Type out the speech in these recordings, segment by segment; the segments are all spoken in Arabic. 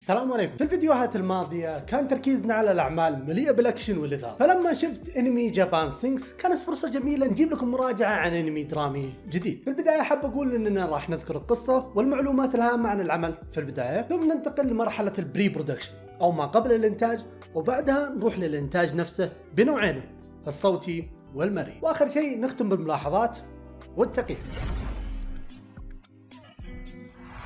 السلام عليكم. في الفيديوهات الماضية كان تركيزنا على الأعمال مليئة بالأكشن والإثارة، فلما شفت أنمي جابان سينكس كانت فرصة جميلة نجيب لكم مراجعة عن أنمي درامي جديد. في البداية حاب أقول أننا راح نذكر القصة والمعلومات الهامة عن العمل في البداية، ثم ننتقل لمرحلة البري برودكشن أو ما قبل الإنتاج، وبعدها نروح للإنتاج نفسه بنوعينه الصوتي والمرئي، وآخر شيء نختم بالملاحظات والتقييم.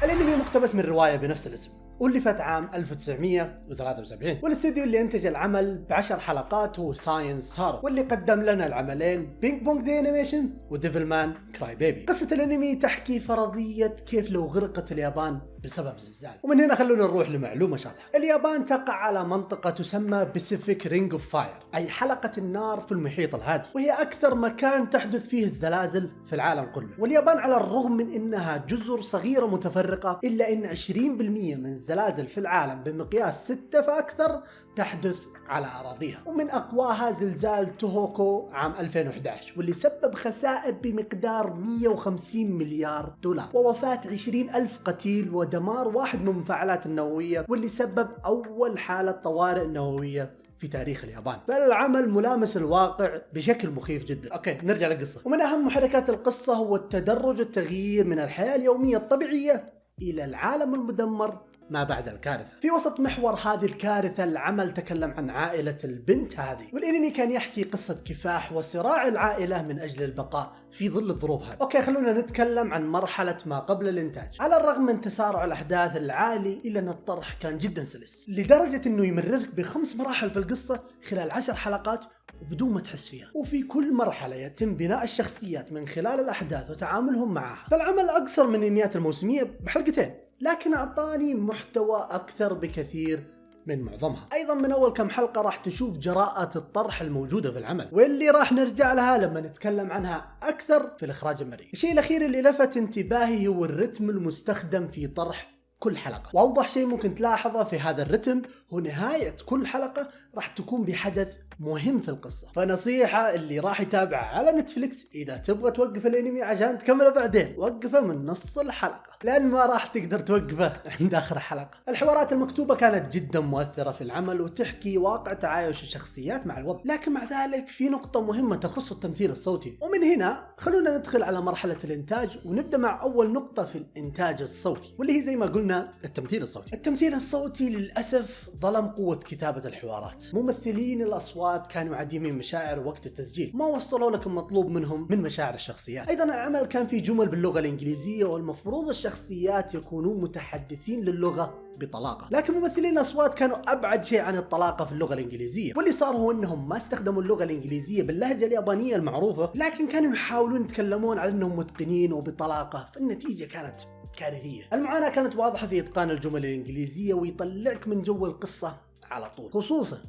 الأنمي مقتبس من رواية بنفس الاسم ألفت عام 1973، والاستوديو اللي انتج العمل ب10 حلقات هو ساينس تارو، واللي قدم لنا العملين بينج بونج دي انيميشن وديفل مان كراي بيبي. قصة الانمي تحكي فرضية كيف لو غرقت اليابان بسبب زلزال، ومن هنا خلونا نروح لمعلومة شاطحة. اليابان تقع على منطقة تسمى باسيفيك رينج اوف فاير، أي حلقة النار في المحيط الهادي، وهي أكثر مكان تحدث فيه الزلازل في العالم كله. واليابان على الرغم من أنها جزر صغيرة متفرقة، إلا أن 20% من الزلازل في العالم بمقياس 6 فأكثر تحدث على أراضيها، ومن أقواها زلزال توهوكو عام 2011، واللي سبب خسائر بمقدار 150 مليار دولار ووفاة 20,000 قتيل ودمار واحد من المفاعلات النووية، واللي سبب أول حالة طوارئ نووية في تاريخ اليابان. فالعمل ملامس الواقع بشكل مخيف جدا. اوكي، نرجع للقصة. ومن أهم محركات القصة هو التدرج التغيير من الحياة اليومية الطبيعية إلى العالم المدمر ما بعد الكارثة. في وسط محور هذه الكارثة العمل تكلم عن عائلة البنت هذه، والانمي كان يحكي قصة كفاح وصراع العائلة من أجل البقاء في ظل الظروف هذه. اوكي، خلونا نتكلم عن مرحلة ما قبل الانتاج. على الرغم من تسارع الأحداث العالي إلا أن الطرح كان جدا سلس، لدرجة أنه يمررك ب5 مراحل في القصة خلال 10 حلقات وبدون ما تحس فيها، وفي كل مرحلة يتم بناء الشخصيات من خلال الأحداث وتعاملهم معها. فالعمل أقصر من الأنميات الموسمية بحلقتين، لكن أعطاني محتوى أكثر بكثير من معظمها. أيضا من أول كم حلقة راح تشوف جراءة الطرح الموجودة في العمل، واللي راح نرجع لها لما نتكلم عنها أكثر في الإخراج المرئي. الشيء الأخير اللي لفت انتباهي هو الرتم المستخدم في طرح كل حلقة، وأوضح شيء ممكن تلاحظه في هذا الرتم هو نهاية كل حلقة راح تكون بحدث مهم في القصة. فنصيحة اللي راح يتابع على نتفليكس، إذا تبغى توقف الانمي عشان تكمله بعدين وقفه من نص الحلقة، لأن ما راح تقدر توقفه عند آخر حلقة. الحوارات المكتوبة كانت جدا مؤثرة في العمل وتحكي واقع تعايش الشخصيات مع الوضع، لكن مع ذلك في نقطة مهمة تخص التمثيل الصوتي. ومن هنا خلونا ندخل على مرحلة الإنتاج، ونبدأ مع أول نقطة في الإنتاج الصوتي، واللي هي زي ما قلنا التمثيل الصوتي. التمثيل الصوتي للأسف ظلم قوة كتابة الحوارات. ممثلين الأصوات كانوا عديمين مشاعر وقت التسجيل، ما وصلوا لك المطلوب منهم من مشاعر الشخصيات. أيضا العمل كان فيه جمل باللغة الإنجليزية، والمفروض الشخصيات يكونون متحدثين للغة بطلاقة، لكن ممثلين الأصوات كانوا أبعد شيء عن الطلاقة في اللغة الإنجليزية. واللي صار هو أنهم ما استخدموا اللغة الإنجليزية باللهجة اليابانية المعروفة، لكن كانوا يحاولون يتكلمون على أنهم متقنين وبطلاقة، فالنتيجة كانت كارثية. المعاناة كانت واضحة في إتقان الجمل الإنجليزية، ويطلعك من جو القصة على طول،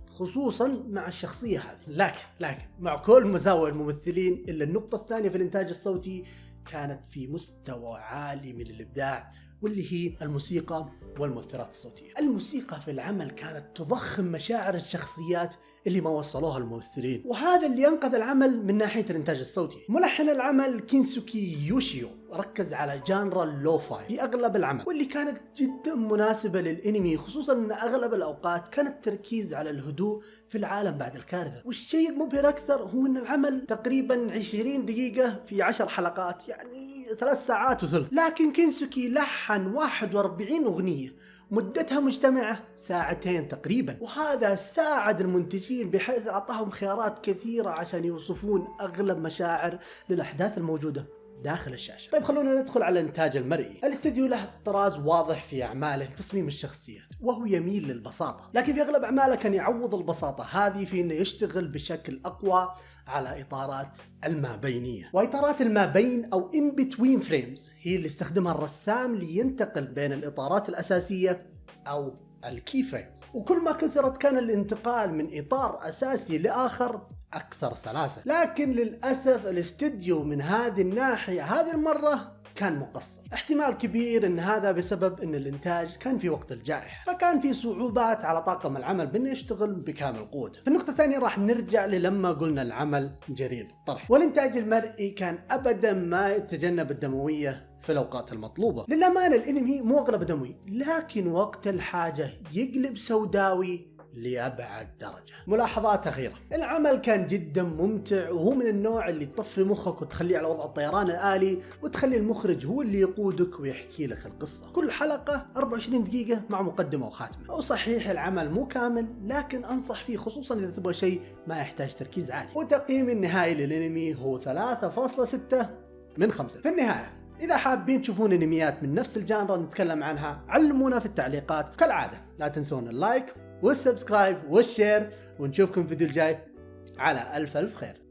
خصوصا مع الشخصية هذه. لكن مع كل مساوئ الممثلين، إلا النقطة الثانية في الإنتاج الصوتي كانت في مستوى عالي من الإبداع، واللي هي الموسيقى والمؤثرات الصوتية. الموسيقى في العمل كانت تضخم مشاعر الشخصيات اللي ما وصلوها الممثلين، وهذا اللي أنقذ العمل من ناحية الإنتاج الصوتي. ملحن العمل كينسوكي يوشيو ركز على جانرا اللوفاي في أغلب العمل، واللي كانت جدا مناسبة للإنمي، خصوصا أن أغلب الأوقات كان التركيز على الهدوء في العالم بعد الكارثة. والشيء المبهر أكثر هو أن العمل تقريبا 20 دقيقة في 10 حلقات، يعني 3 ساعات وثلث، لكن كينسوكي لحن 41 أغنية مدتها مجتمعة 2 ساعات تقريبا، وهذا ساعد المنتجين بحيث أعطاهم خيارات كثيرة عشان يوصفون أغلب مشاعر للأحداث الموجودة داخل الشاشة. طيب خلونا ندخل على الإنتاج المرئي. الاستديو له طراز واضح في أعماله لتصميم الشخصيات، وهو يميل للبساطة، لكن في أغلب أعماله كان يعوض البساطة هذه في أنه يشتغل بشكل أقوى على إطارات المابينية. وإطارات المابين أو in between frames هي اللي استخدمها الرسام لينتقل بين الإطارات الأساسية أو الكي فريمز، وكل ما كثرت كان الانتقال من إطار أساسي لآخر أكثر سلاسة. لكن للأسف الاستديو من هذه الناحية هذه المرة كان مقصر. احتمال كبير ان هذا بسبب ان الانتاج كان في وقت الجائحة، فكان في صعوبات على طاقم العمل بانه يشتغل بكامل قوته. في النقطة الثانية راح نرجع للما قلنا العمل جرير الطرح، والانتاج المرئي كان ابدا ما يتجنب الدموية في الأوقات المطلوبة. للأمانة الانمي مو أغلب دموي، لكن وقت الحاجة يقلب سوداوي لأبعد درجة. ملاحظات أخيرة: العمل كان جدا ممتع، وهو من النوع اللي تطفي مخك وتخليه على وضع الطيران الآلي، وتخلي المخرج هو اللي يقودك ويحكي لك القصة. كل حلقة 24 دقيقة مع مقدمة وخاتمة. وصحيح العمل مو كامل، لكن أنصح فيه خصوصا إذا تبغى شيء ما يحتاج تركيز عالي. وتقييم النهائي للانمي هو 3.6 من 5. في النهاية إذا حابين تشوفون انميات من نفس الجانرا نتكلم عنها علمونا في التعليقات. كالعادة لا تنسون اللايك والسبسكرايب والشير، ونشوفكم في الفيديو الجاي على ألف خير.